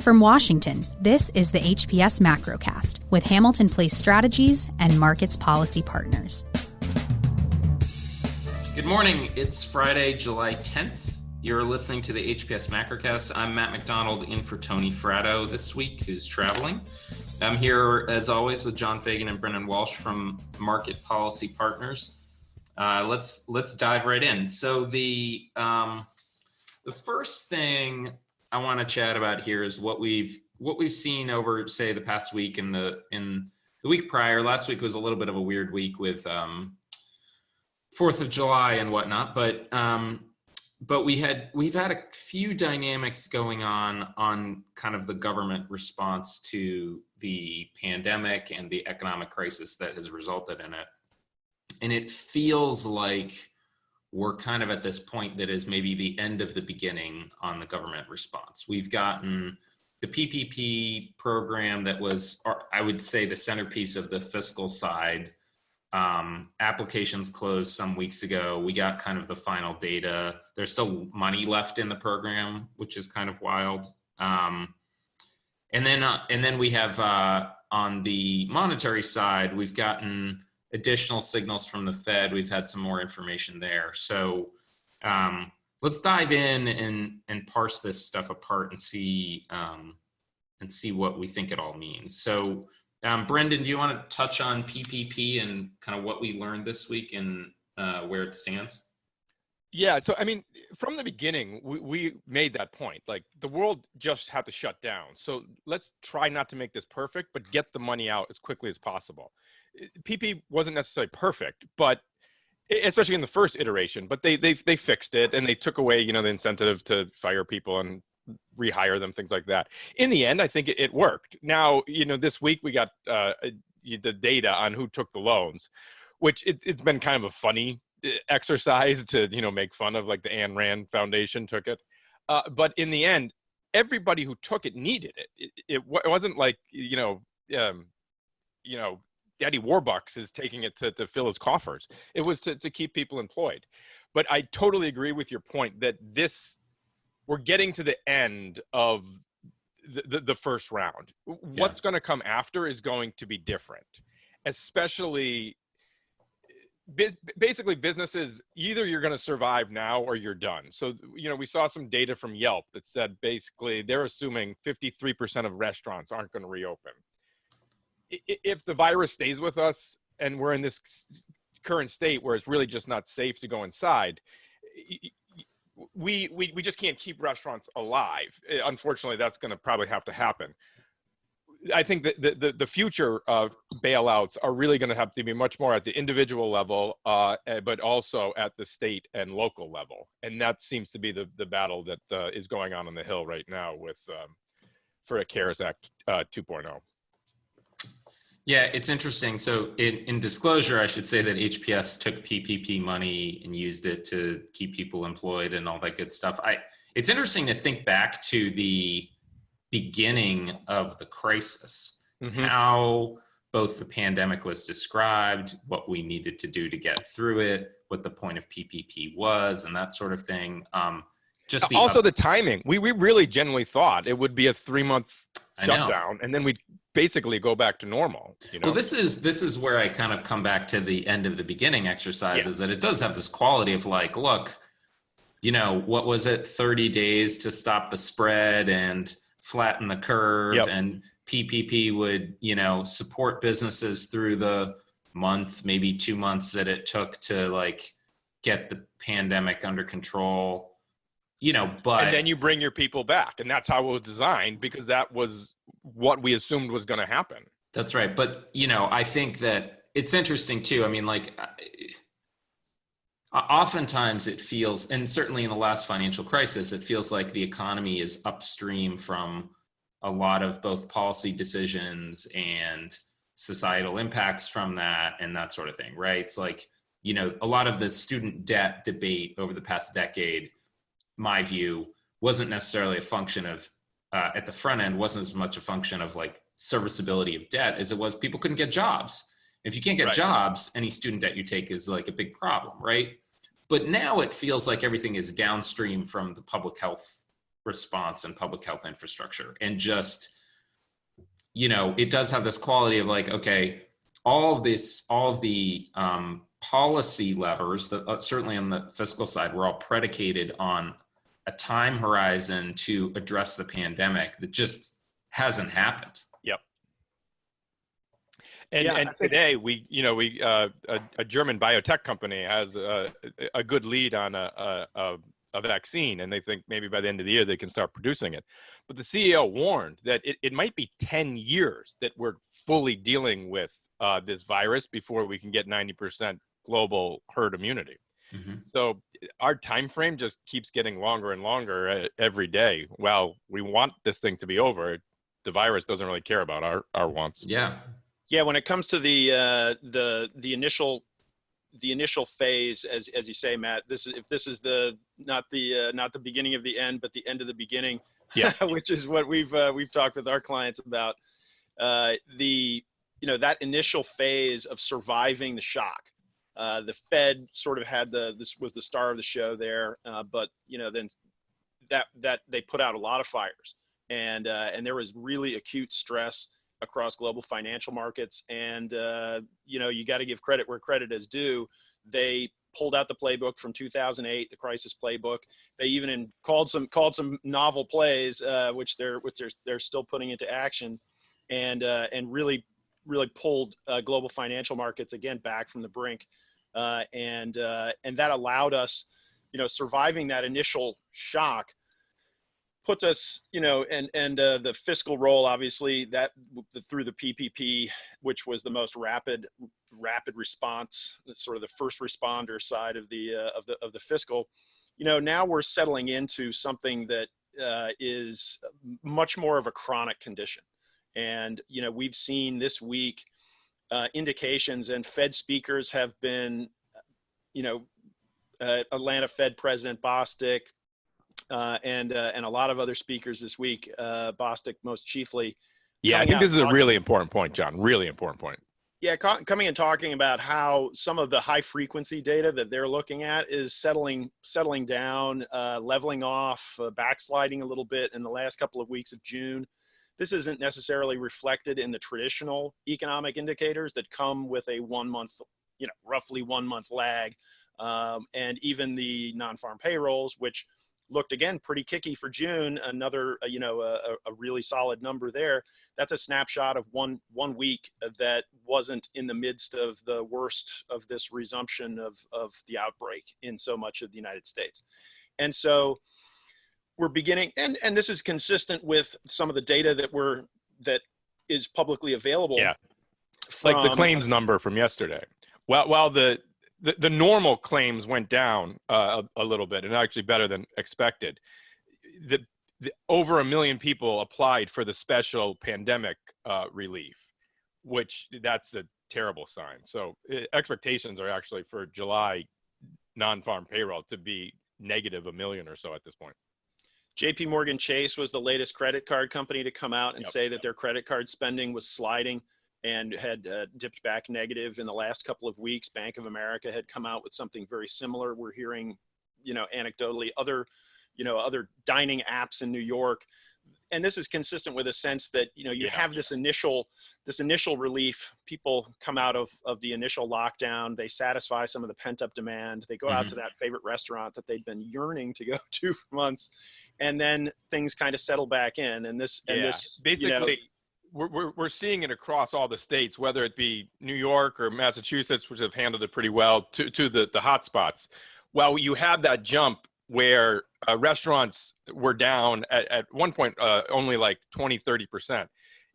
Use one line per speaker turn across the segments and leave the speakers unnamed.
From Washington, this is the HPS Macrocast with Hamilton Place Strategies and Markets Policy Partners.
Good morning. It's Friday, July 10th. You're listening to the HPS Macrocast. I'm Matt McDonald in for Tony Fratto this week, who's traveling. I'm here, as always, with John Fagan and Brendan Walsh from Market Policy Partners. Let's dive right in. So the first thing I want to chat about here is what we've seen over, say, the past week and the week prior. Last week was a little bit of a weird week with 4th of July and whatnot, but we've had a few dynamics going on kind of the government response to the pandemic and the economic crisis that has resulted in it. And it feels like we're kind of at this point that is maybe the end of the beginning on the government response. We've gotten the PPP program that was, I would say, the centerpiece of the fiscal side. Applications closed some weeks ago. We got kind of the final data. There's still money left in the program, which is kind of wild. And then we have on the monetary side, we've gotten additional signals from the Fed. We've had some more information there. So let's dive in and parse this stuff apart and see what we think it all means. So Brendan, do you want to touch on PPP and kind of what we learned this week and where it stands?
Yeah, so I mean, from the beginning, we made that point. Like, the world just had to shut down. So let's try not to make this perfect, but get the money out as quickly as possible. PP wasn't necessarily perfect, but especially in the first iteration, but they fixed it, and they took away, the incentive to fire people and rehire them, things like that. In the end, I think it worked. Now, this week we got the data on who took the loans, which it's been kind of a funny exercise to, make fun of, like the Ayn Rand Foundation took it. But in the end, everybody who took it needed it. It wasn't like, Daddy Warbucks is taking it to fill his coffers. It was to keep people employed. But I totally agree with your point that we're getting to the end of the first round. What's going to come after is going to be different, especially basically businesses. Either you're going to survive now or you're done. So, we saw some data from Yelp that said basically they're assuming 53% of restaurants aren't going to reopen. If the virus stays with us and we're in this current state where it's really just not safe to go inside, we just can't keep restaurants alive. Unfortunately, that's going to probably have to happen. I think that the future of bailouts are really going to have to be much more at the individual level, but also at the state and local level. And that seems to be the battle that is going on the Hill right now with for a CARES Act 2.0.
Yeah, it's interesting. So in disclosure, I should say that HPS took PPP money and used it to keep people employed and all that good stuff. It's interesting to think back to the beginning of the crisis, how both the pandemic was described, what we needed to do to get through it, what the point of PPP was, and that sort of thing. The timing. We really genuinely thought it would be a 3-month shutdown, and then we'd basically go back to normal. Well, this is where I kind of come back to the end of the beginning exercise, is that it does have this quality of like, look, what was it, 30 days to stop the spread and flatten the curve, and PPP would, support businesses through the month, maybe 2 months that it took to like get the pandemic under control. But
and then you bring your people back, and that's how it was designed, because that was what we assumed was going to happen.
That's right. But, I think that it's interesting too. I mean, like, oftentimes it feels, and certainly in the last financial crisis, it feels like the economy is upstream from a lot of both policy decisions and societal impacts from that and that sort of thing, right? It's like, a lot of the student debt debate over the past decade, my view, wasn't necessarily a function of, at the front end, wasn't as much a function of like serviceability of debt as it was people couldn't get jobs. If you can't get jobs, any student debt you take is like a big problem, right? But now it feels like everything is downstream from the public health response and public health infrastructure. And just, it does have this quality of like, okay, all of the policy levers that certainly on the fiscal side were all predicated on a time horizon to address the pandemic that just hasn't happened.
Yep. And today a German biotech company has a good lead on a vaccine, and they think maybe by the end of the year they can start producing it. But the CEO warned that it might be 10 years that we're fully dealing with this virus before we can get 90% global herd immunity. Mm-hmm. So our time frame just keeps getting longer and longer every day. Well, we want this thing to be over. The virus doesn't really care about our wants.
Yeah. When it comes to the initial phase, as you say, Matt, this is not the beginning of the end, but the end of the beginning. Yeah. Which is what we've talked with our clients about. That initial phase of surviving the shock. The Fed sort of had this was the star of the show there, but then that they put out a lot of fires, and there was really acute stress across global financial markets. And you got to give credit where credit is due. They pulled out the playbook from 2008, the crisis playbook. They even called some novel plays, which they're still putting into action, and really pulled global financial markets again back from the brink. And that allowed us, surviving that initial shock puts us, and the fiscal role, obviously, that through the PPP, which was the most rapid response, sort of the first responder side of the fiscal, now we're settling into something that is much more of a chronic condition. And, we've seen this week indications, and Fed speakers have been, Atlanta Fed President Bostic, and a lot of other speakers this week, Bostic most chiefly.
Yeah, I think this is a really important point, John. Really important point.
Yeah, coming and talking about how some of the high frequency data that they're looking at is settling down, leveling off, backsliding a little bit in the last couple of weeks of June. This isn't necessarily reflected in the traditional economic indicators that come with a roughly 1 month lag, and even the non-farm payrolls, which looked again pretty kicky for June. Another, a really solid number there. That's a snapshot of one week that wasn't in the midst of the worst of this resumption of the outbreak in so much of the United States. And so we're beginning, and this is consistent with some of the data that is publicly available.
Yeah, like the claims number from yesterday. While the normal claims went down a little bit, and actually better than expected, the over 1 million people applied for the special pandemic relief, which that's a terrible sign. So expectations are actually for July non-farm payroll to be negative 1 million or so at this point.
JP Morgan Chase was the latest credit card company to come out and say that their credit card spending was sliding and had dipped back negative in the last couple of weeks. Bank of America had come out with something very similar. We're hearing, anecdotally, other dining apps in New York. And this is consistent with a sense that, you have this initial relief. People come out of the initial lockdown. They satisfy some of the pent up demand. They go out to that favorite restaurant that they'd been yearning to go to for months. And then things kind of settle back in. And this
basically, we're seeing it across all the states, whether it be New York or Massachusetts, which have handled it pretty well, to the hot spots. Well, you have that jump where restaurants were down at one point only like 20-30%.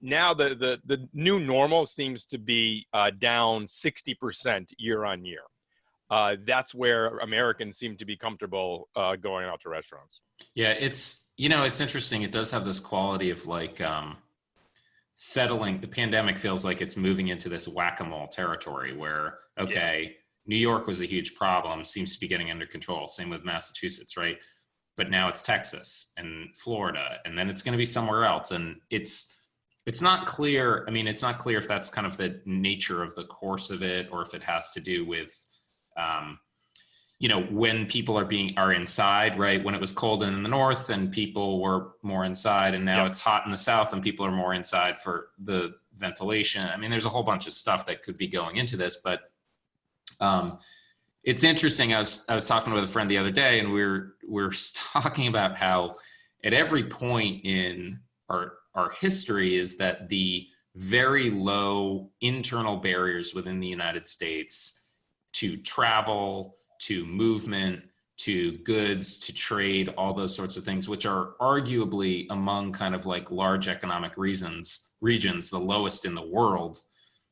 Now the new normal seems to be down 60% year on year. That's where Americans seem to be comfortable going out to restaurants.
Yeah, it's interesting. It does have this quality of like settling. The pandemic feels like it's moving into this whack-a-mole territory where, New York was a huge problem, seems to be getting under control. Same with Massachusetts, right? But now it's Texas and Florida, and then it's going to be somewhere else. And it's not clear. I mean, it's not clear if that's kind of the nature of the course of it, or if it has to do with, when people are inside, right? When it was cold in the north and people were more inside, and now it's hot in the south and people are more inside for the ventilation. I mean, there's a whole bunch of stuff that could be going into this, but it's interesting. I was talking with a friend the other day, and we're talking about how at every point in our history is that the very low internal barriers within the United States to travel, to movement, to goods, to trade, all those sorts of things, which are arguably among kind of like large economic regions, the lowest in the world,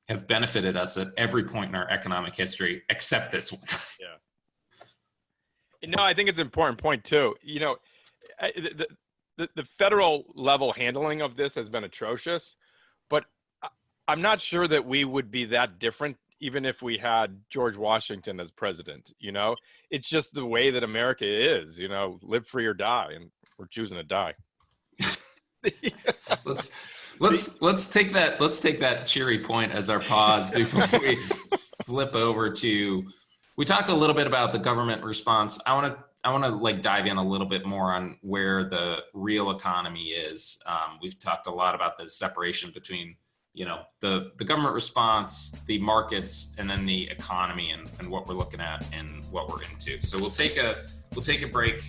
have benefited us at every point in our economic history, except this one.
Yeah. No, I think it's an important point too. The federal level handling of this has been atrocious, but I'm not sure that we would be that different even if we had George Washington as president. It's just the way that America is, live free or die, and we're choosing to die.
Let's take that cheery point as our pause before we flip over to. We talked a little bit about the government response. I want to like dive in a little bit more on where the real economy is. We've talked a lot about the separation between the government response, the markets, and then the economy and what we're looking at and what we're into. So we'll take a break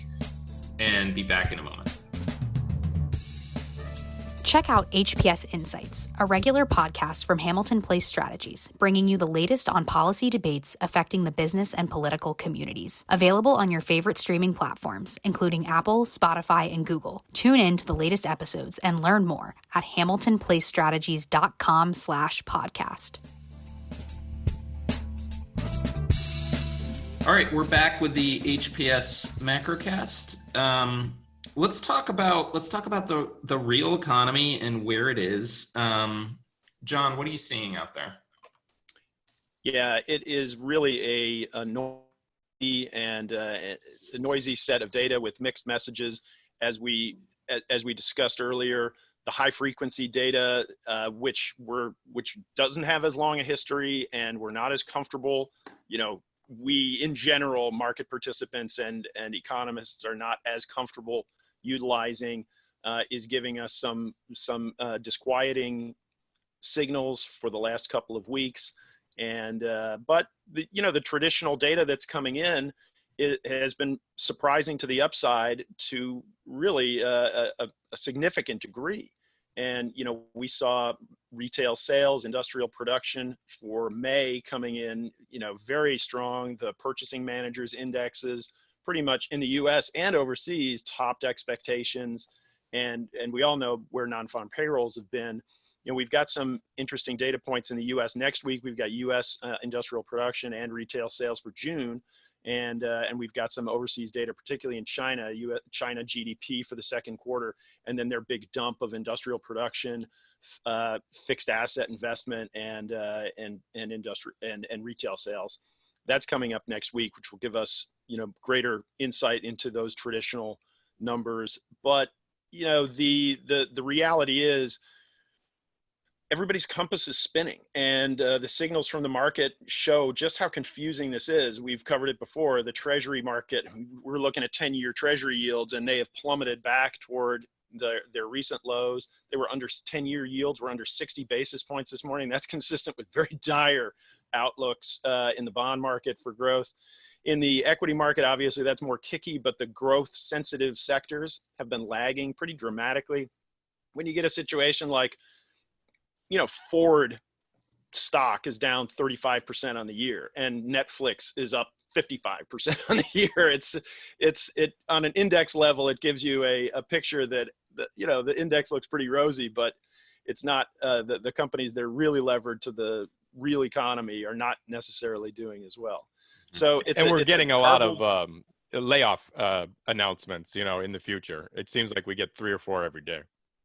and be back in a moment.
Check out HPS Insights, a regular podcast from Hamilton Place Strategies, bringing you the latest on policy debates affecting the business and political communities. Available on your favorite streaming platforms, including Apple, Spotify, and Google. Tune in to the latest episodes and learn more at hamiltonplacestrategies.com/podcast.
All right, we're back with the HPS Macrocast. Let's talk about the real economy and where it is. John, what are you seeing out there?
Yeah, it is really a noisy and a noisy set of data with mixed messages. As we discussed earlier, the high frequency data, which doesn't have as long a history, and we're not as comfortable. We in general, market participants and economists are not as comfortable utilizing, is giving us some disquieting signals for the last couple of weeks. And but the traditional data that's coming in, it has been surprising to the upside to really a significant degree. And we saw retail sales, industrial production for May coming in very strong. The purchasing managers indexes pretty much in the US and overseas topped expectations. And we all know where non-farm payrolls have been. We've got some interesting data points in the US next week. We've got US industrial production and retail sales for June. And we've got some overseas data, particularly in China, China GDP for the second quarter, and then their big dump of industrial production, fixed asset investment, and retail sales. That's coming up next week, which will give us greater insight into those traditional numbers. But the reality is, everybody's compass is spinning, and the signals from the market show just how confusing this is. We've covered it before. The Treasury market, we're looking at 10-year Treasury yields, and they have plummeted back toward their recent lows. They were under 10-year yields were under 60 basis points this morning. That's consistent with very dire outlooks in the bond market for growth. In the equity market, obviously that's more kicky, but the growth sensitive sectors have been lagging pretty dramatically. When you get a situation like Ford stock is down 35% on the year, and Netflix is up 55% on the year. It's on an index level, it gives you a picture that the index looks pretty rosy, but it's not. The companies that are really levered to the real economy are not necessarily doing as well. So
we're getting a lot of layoff announcements, in the future. It seems like we get 3 or 4 every day.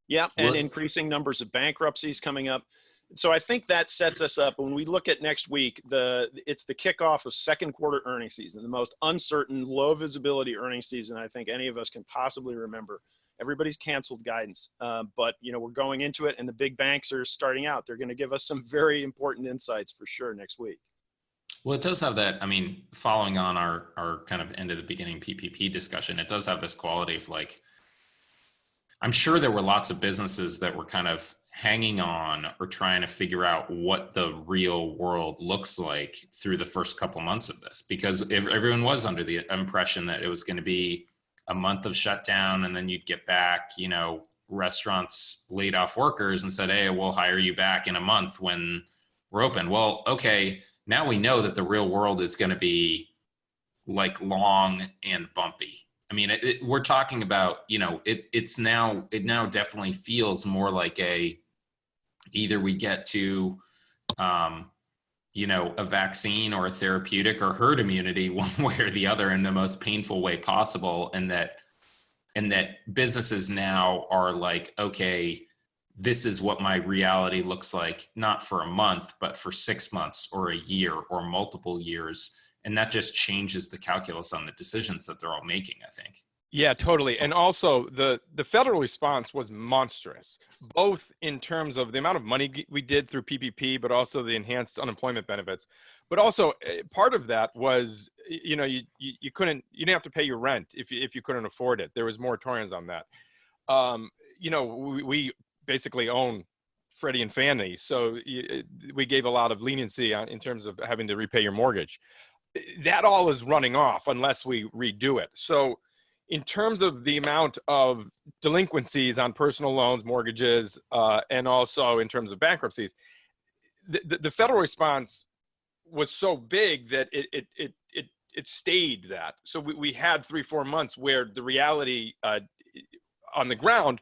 Yeah, and increasing numbers of bankruptcies coming up. So I think that sets us up. When we look at next week, it's the kickoff of second quarter earnings season, the most uncertain, low visibility earnings season I think any of us can possibly remember. Everybody's canceled guidance, but we're going into it, and the big banks are starting out. They're going to give us some very important insights for sure next week.
Well, it does have that. I mean, following on our kind of end of the beginning PPP discussion, it does have this quality of like, I'm sure there were lots of businesses that were kind of hanging on or trying to figure out what the real world looks like through the first couple months of this, because everyone was under the impression that it was going to be a month of shutdown and then you'd get back, restaurants laid off workers and said, hey, we'll hire you back in a month when we're open. Well, okay, now we know that the real world is going to be like long and bumpy. I mean, we're talking about, it now definitely feels more like either we get to, a vaccine or a therapeutic or herd immunity one way or the other in the most painful way possible. And that businesses now are like, okay, this is what my reality looks like, not for a month, but for 6 months or a year or multiple years. And that just changes the calculus on the decisions that they're all making, I think.
Yeah, totally. And also the federal response was monstrous, both in terms of the amount of money we did through PPP, but also the enhanced unemployment benefits. But also part of that was, you didn't have to pay your rent if you couldn't afford it. There was moratoriums on that. We basically own Freddie and Fannie. So we gave a lot of leniency in terms of having to repay your mortgage. That all is running off unless we redo it. So in terms of the amount of delinquencies on personal loans, mortgages, and also in terms of bankruptcies, the federal response was so big that it stayed that. So we had 3-4 months where the reality on the ground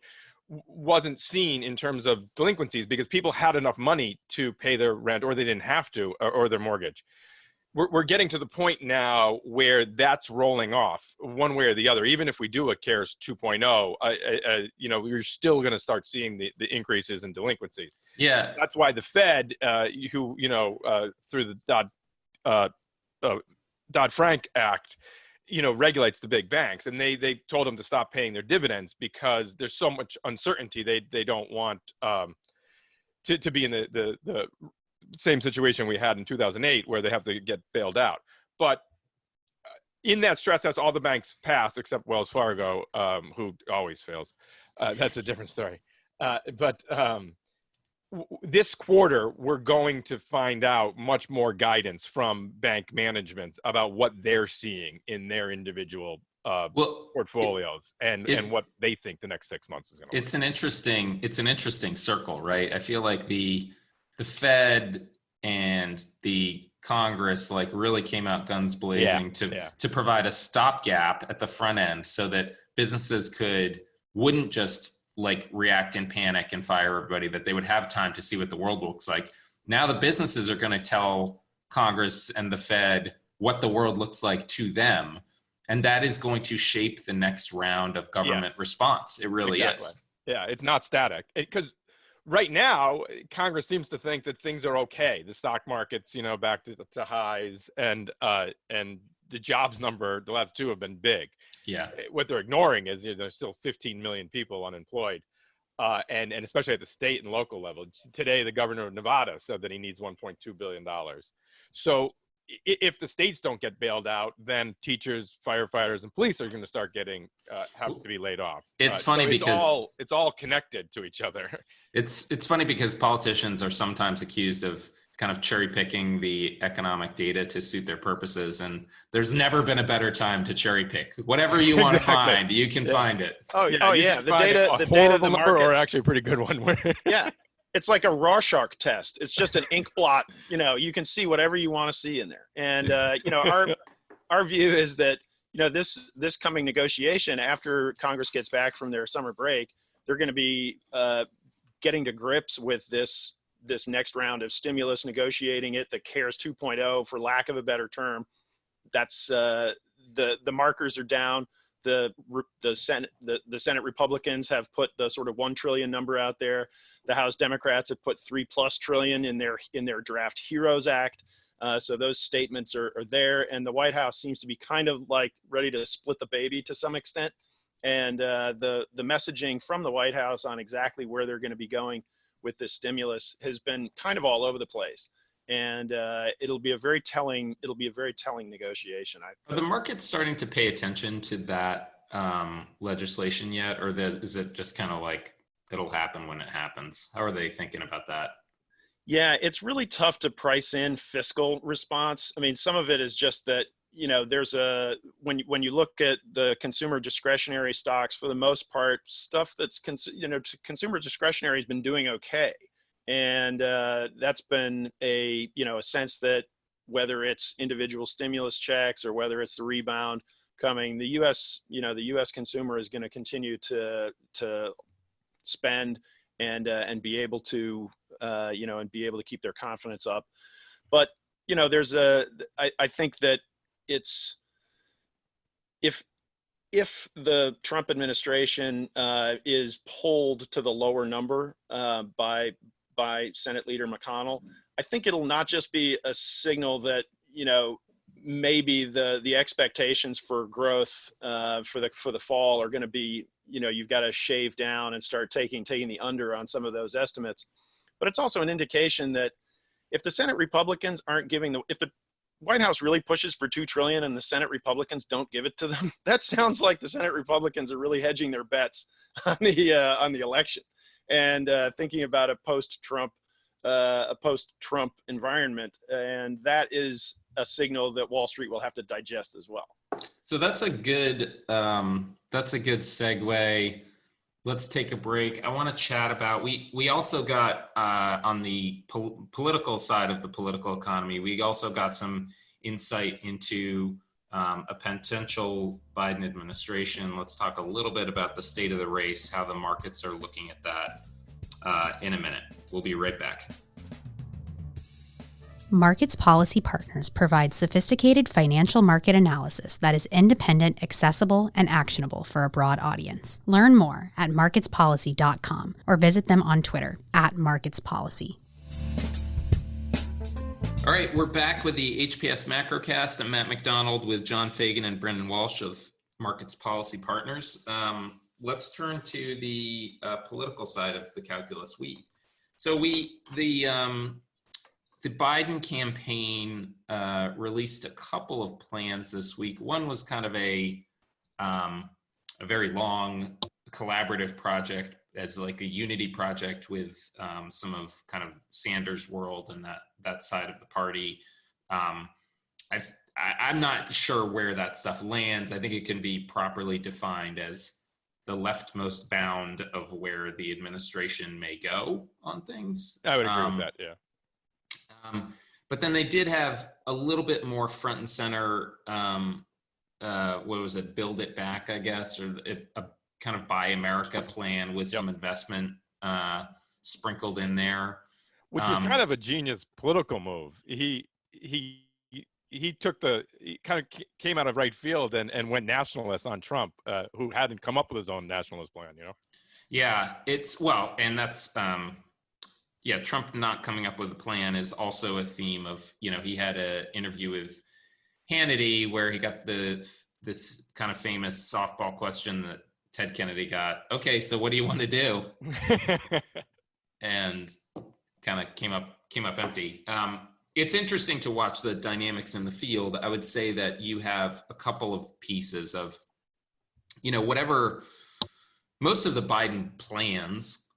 wasn't seen in terms of delinquencies because people had enough money to pay their rent, or they didn't have to, or their mortgage. We're getting to the point now where that's rolling off one way or the other. Even if we do a CARES 2.0, you're still going to start seeing the increases in delinquencies.
Yeah,
that's why the Fed, through the Dodd-Frank Act, regulates the big banks, and they told them to stop paying their dividends because there's so much uncertainty. They don't want to be in the same situation we had in 2008 where they have to get bailed out. But in that stress test, all the banks passed except Wells Fargo, who always fails. That's a different story. This quarter, we're going to find out much more guidance from bank management about what they're seeing in their individual portfolios and what they think the next 6 months is going to look like.
It's an interesting circle, right? I feel like the Fed and the Congress really came out guns blazing to provide a stopgap at the front end so that businesses wouldn't just react in panic and fire everybody, that they would have time to see what the world looks like. Now the businesses are going to tell Congress and the Fed what the world looks like to them. And that is going to shape the next round of government response. It really is.
Yeah, it's not static. Because right now, Congress seems to think that things are okay. The stock market's, back to highs, and the jobs number, the last two have been big.
Yeah.
What they're ignoring is there's still 15 million people unemployed, and especially at the state and local level. Today, the governor of Nevada said that he needs $1.2 billion. So if the states don't get bailed out, then teachers, firefighters, and police are going to start have to be laid off.
It's funny because
it's all connected to each other.
It's funny because politicians are sometimes accused of kind of cherry picking the economic data to suit their purposes, and there's never been a better time to cherry pick. Whatever you want to find, you can find it.
The data, the markets,
or actually a pretty good one.
Yeah. It's like a Rorschach test. It's just an ink blot. You can see whatever you want to see in there. And, our view is that, this coming negotiation after Congress gets back from their summer break, they're going to be getting to grips with this next round of stimulus, negotiating it, the CARES 2.0, for lack of a better term. That's the markers are down. The Senate Republicans have put the sort of $1 trillion number out there. The House Democrats have put $3+ trillion in their draft HEROES Act. So those statements are there, and the White House seems to be kind of ready to split the baby to some extent. And the messaging from the White House on exactly where they're going to be going with this stimulus has been kind of all over the place. and it'll be a very telling negotiation.
Are the markets starting to pay attention to that legislation yet, or is it just kind of like it'll happen when it happens? How are they thinking about that?
Yeah, it's really tough to price in fiscal response. I mean, some of it is just that, there's when you look at the consumer discretionary stocks, for the most part, stuff that's consumer discretionary has been doing okay, and that's been a sense that whether it's individual stimulus checks or whether it's the rebound coming, the U.S. consumer is going to continue to spend and be able to and be able to keep their confidence up. But I think that it's if the Trump administration is pulled to the lower number by Senate Leader McConnell, I think it'll not just be a signal that maybe the expectations for growth for the fall are going to be, you've got to shave down and start taking the under on some of those estimates. But it's also an indication that if the Senate Republicans aren't if the White House really pushes for $2 trillion and the Senate Republicans don't give it to them, that sounds like the Senate Republicans are really hedging their bets on the election and thinking about a post-Trump environment. And that is a signal that Wall Street will have to digest as well.
So that's a good segue. Let's take a break. I want to chat about, we also got on the political side of the political economy, we also got some insight into a potential Biden administration. Let's talk a little bit about the state of the race, how the markets are looking at that in a minute. We'll be right back.
Markets Policy Partners provides sophisticated financial market analysis that is independent, accessible, and actionable for a broad audience. Learn more at marketspolicy.com or visit them on Twitter @marketspolicy.
All right, we're back with the HPS Macrocast. I'm Matt McDonald with John Fagan and Brendan Walsh of Markets Policy Partners. Let's turn to the political side of the calculus. The Biden campaign released a couple of plans this week. One was kind of a very long collaborative project as like a unity project with some of kind of Sanders' world and that side of the party. I'm not sure where that stuff lands. I think it can be properly defined as the leftmost bound of where the administration may go on things.
I would agree with that, yeah.
But then they did have a little bit more front and center, what was it, Build It Back, I guess, or a kind of Buy America plan with some investment sprinkled in there.
Which is kind of a genius political move. He kind of came out of right field and went nationalist on Trump, who hadn't come up with his own nationalist plan,
Yeah, and that's, Trump not coming up with a plan is also a theme of, he had an interview with Hannity where he got this kind of famous softball question that Ted Kennedy got. Okay, so what do you want to do? And kind of came up empty. It's interesting to watch the dynamics in the field. I would say that you have a couple of pieces of, whatever most of the Biden plans,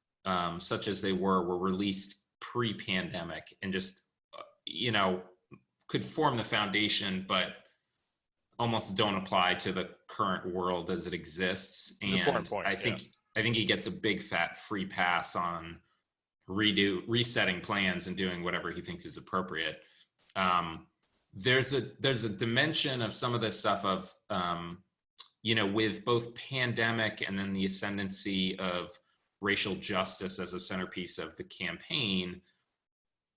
such as they were released pre-pandemic and just, could form the foundation, but almost don't apply to the current world as it exists. And I think he gets a big fat free pass on resetting plans and doing whatever he thinks is appropriate. There's a dimension of some of this stuff of, with both pandemic and then the ascendancy of racial justice as a centerpiece of the campaign.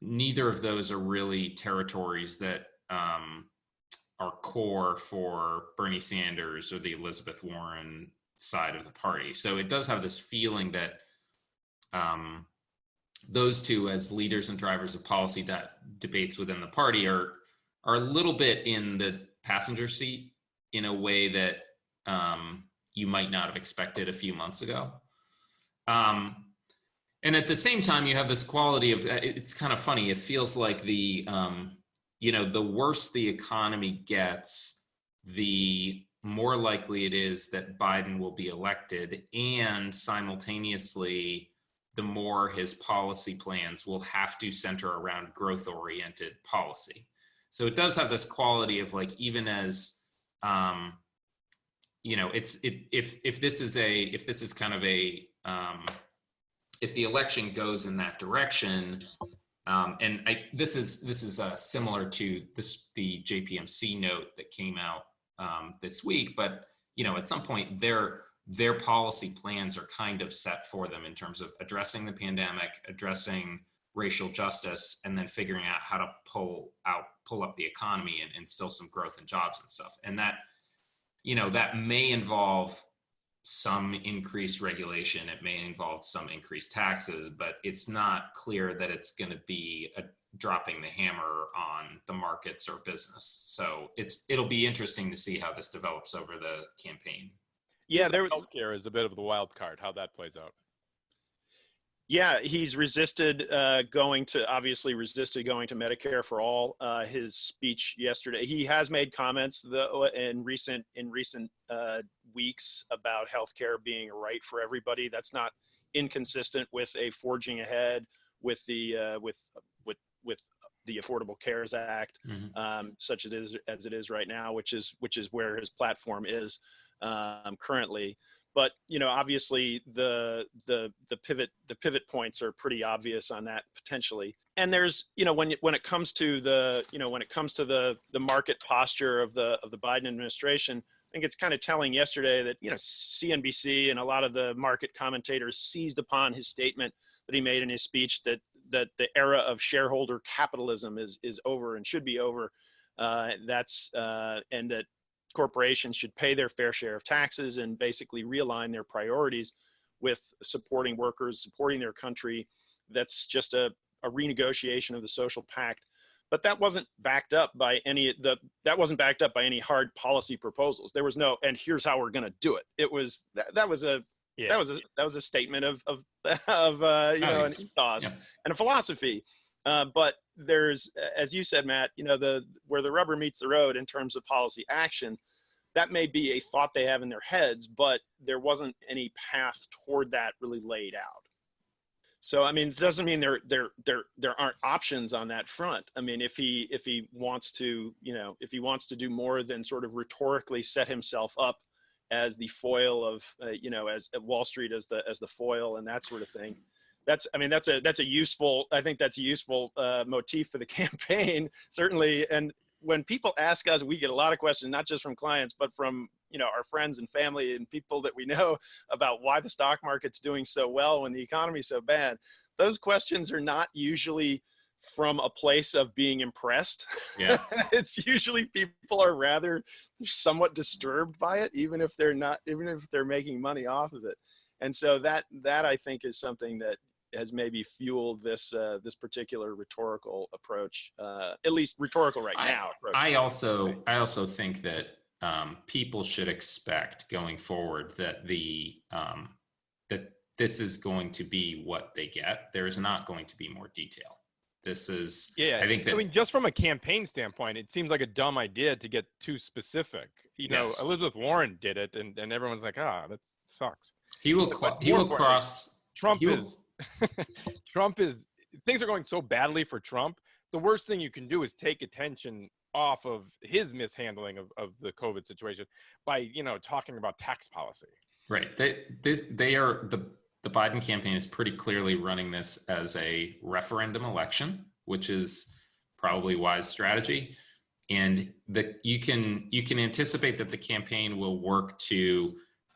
Neither of those are really territories that are core for Bernie Sanders or the Elizabeth Warren side of the party. So it does have this feeling that those two, as leaders and drivers of policy debates within the party, are a little bit in the passenger seat in a way that you might not have expected a few months ago. And at the same time, you have this quality of, it's kind of funny. It feels like the worse the economy gets, the more likely it is that Biden will be elected, and simultaneously, the more his policy plans will have to center around growth-oriented policy. So it does have this quality of like, even as, if this is kind of a, if the election goes in that direction, this is similar to the JPMC note that came out this week, but at some point their policy plans are kind of set for them in terms of addressing the pandemic, addressing racial justice, and then figuring out how to pull up the economy and instill some growth and jobs and stuff. And that that may involve some increased regulation, it may involve some increased taxes, but it's not clear that it's going to be dropping the hammer on the markets or business. So it'll be interesting to see how this develops over the campaign.
Yeah, healthcare is a bit of the wild card, how that plays out.
Yeah, he's resisted going to Medicare for all. His speech yesterday, he has made comments though in recent weeks about healthcare being a right for everybody. That's not inconsistent with a forging ahead with the with the Affordable Cares Act, such as it is right now, which is where his platform is currently. But obviously the pivot points are pretty obvious on that potentially. And there's when it comes to the market posture of the Biden administration, I think it's kind of telling yesterday that CNBC and a lot of the market commentators seized upon his statement that he made in his speech that the era of shareholder capitalism is over and should be over. And that corporations should pay their fair share of taxes and basically realign their priorities with supporting workers, supporting their country. That's just a renegotiation of the social pact. But that wasn't backed up by any hard policy proposals. There was no, and here's how we're going to do it. It was that was a statement of an ethos and a philosophy. But there's, as you said, Matt, where the rubber meets the road in terms of policy action, that may be a thought they have in their heads, but there wasn't any path toward that really laid out. So, I mean, it doesn't mean there aren't options on that front. I mean, if he wants to do more than sort of rhetorically set himself up as the foil of, as Wall Street as the foil and that sort of thing. That's a useful motif for the campaign, certainly. And when people ask us, we get a lot of questions, not just from clients, but from, our friends and family and people that we know about why the stock market's doing so well when the economy's so bad. Those questions are not usually from a place of being impressed.
Yeah.
It's usually people are rather somewhat disturbed by it, even if they're making money off of it. And so that I think is something that has maybe fueled this particular rhetorical approach, at least rhetorical now.
I also think that people should expect going forward that that this is going to be what they get. There is not going to be more detail. This is,
I think just from a campaign standpoint, it seems like a dumb idea to get too specific. Elizabeth Warren did it, and everyone's like, that sucks.
He will cross.
Trump is things are going so badly for Trump. The worst thing you can do is take attention off of his mishandling of the COVID situation by, talking about tax policy.
Right. The Biden campaign is pretty clearly running this as a referendum election, which is probably wise strategy. And you can anticipate that the campaign will work to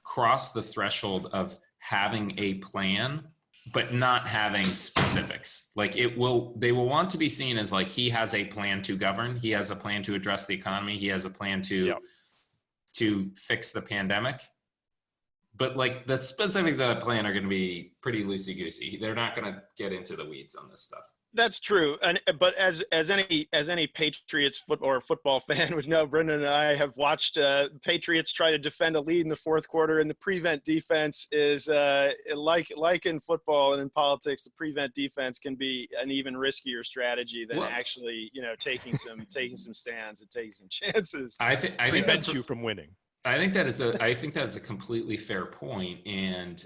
cross the threshold of having a plan, but not having specifics. Like they will want to be seen as like, he has a plan to govern. He has a plan to address the economy. He has a plan to fix the pandemic. But like the specifics of that plan are going to be pretty loosey-goosey. They're not going to get into the weeds on this stuff.
That's true, but as any Patriots football fan would know, Brendan and I have watched Patriots try to defend a lead in the fourth quarter, and the prevent defense is like in football and in politics, the prevent defense can be an even riskier strategy than actually taking some stands and taking some chances.
I think
prevents you from winning.
I think that is a completely fair point, and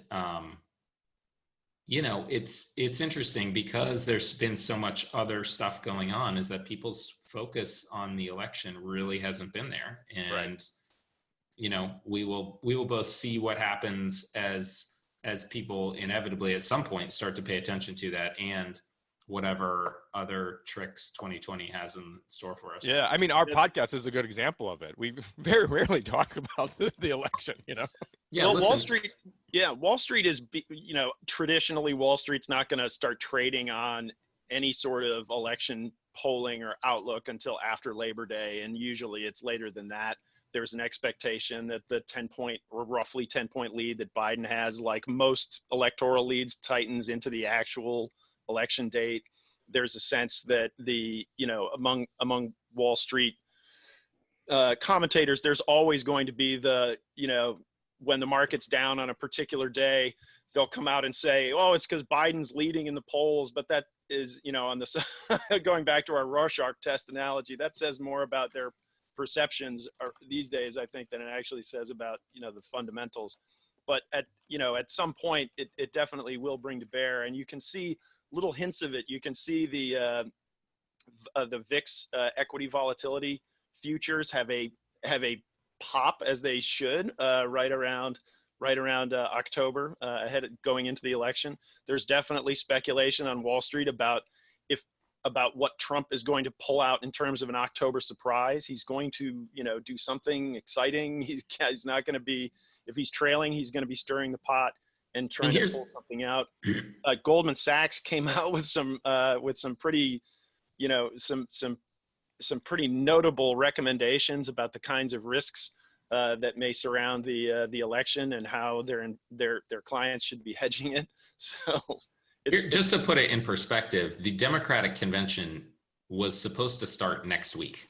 it's interesting because there's been so much other stuff going on, is that people's focus on the election really hasn't been there. And, we will both see what happens as people inevitably at some point start to pay attention to that, and whatever other tricks 2020 has in store for us.
Yeah. I mean, our podcast is a good example of it. We very rarely talk about the election,
Yeah.
Well,
listen,
Wall Street is, traditionally Wall Street's not going to start trading on any sort of election polling or outlook until after Labor Day. And usually it's later than that. There's an expectation that the 10-point or roughly 10-point lead that Biden has, like most electoral leads, tightens into the actual election date. There's a sense that among Wall Street commentators, there's always going to be when the market's down on a particular day, they'll come out and say, oh, it's because Biden's leading in the polls. But that is, on the going back to our Rorschach test analogy, that says more about their perceptions these days, I think, than it actually says about, the fundamentals. But at some point, it definitely will bring to bear. And you can see little hints of it. You can see the VIX equity volatility futures have a pop, as they should, right around October, going into the election. There's definitely speculation on Wall Street about what Trump is going to pull out in terms of an October surprise. He's going to do something exciting. He's not going to be, if he's trailing, he's going to be stirring the pot and trying to pull something out. Goldman Sachs came out with some pretty, some pretty notable recommendations about the kinds of risks that may surround the election and how their clients should be hedging it. So,
just to put it in perspective, the Democratic convention was supposed to start next week.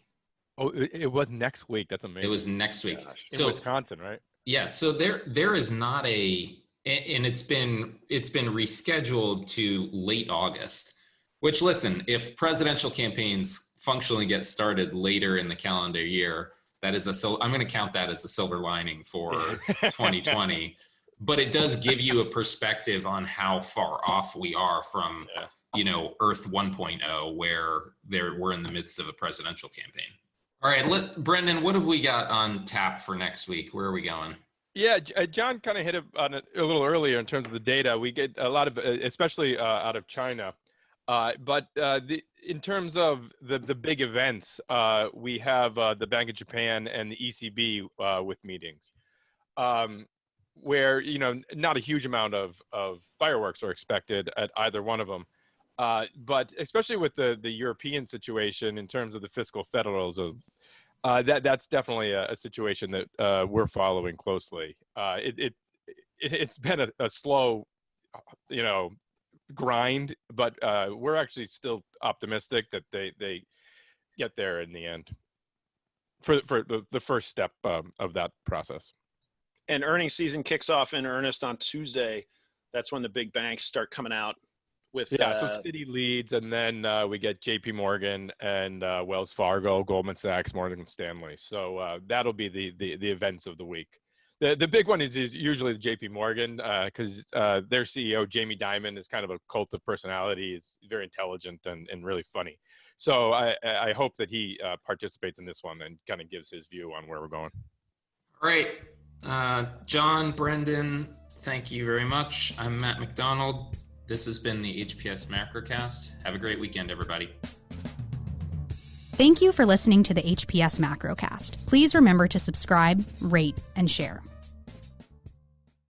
Oh, it was next week. That's amazing.
It was next week.
In Wisconsin, right?
Yeah. So there is not and it's been rescheduled to late August, which, listen, if presidential campaigns functionally get started later in the calendar year, I'm going to count that as a silver lining for 2020. But it does give you a perspective on how far off we are from, Earth 1.0, where we're in the midst of a presidential campaign. All right, Brendan, what have we got on tap for next week? Where are we going?
Yeah, John kind of hit on it a little earlier in terms of the data. We get a lot of, especially out of China. But in terms of the big events, we have the Bank of Japan and the ECB with meetings, where not a huge amount of fireworks are expected at either one of them. But especially with the European situation in terms of the fiscal federalism, that's definitely a situation that we're following closely. It's been a slow, grind, but we're actually still optimistic that they get there in the end for the first step of that process.
And earnings season kicks off in earnest on Tuesday. That's when the big banks start coming out with.
So Citi leads, and then we get J.P. Morgan and Wells Fargo, Goldman Sachs, Morgan Stanley. So that'll be the events of the week. The big one is usually the J.P. Morgan because their CEO, Jamie Dimon, is kind of a cult of personality. He's very intelligent and really funny. So I hope that he participates in this one and kind of gives his view on where we're going.
All right. John, Brendan, thank you very much. I'm Matt McDonald. This has been the HPS Macrocast. Have a great weekend, everybody.
Thank you for listening to the HPS Macrocast. Please remember to subscribe, rate, and share.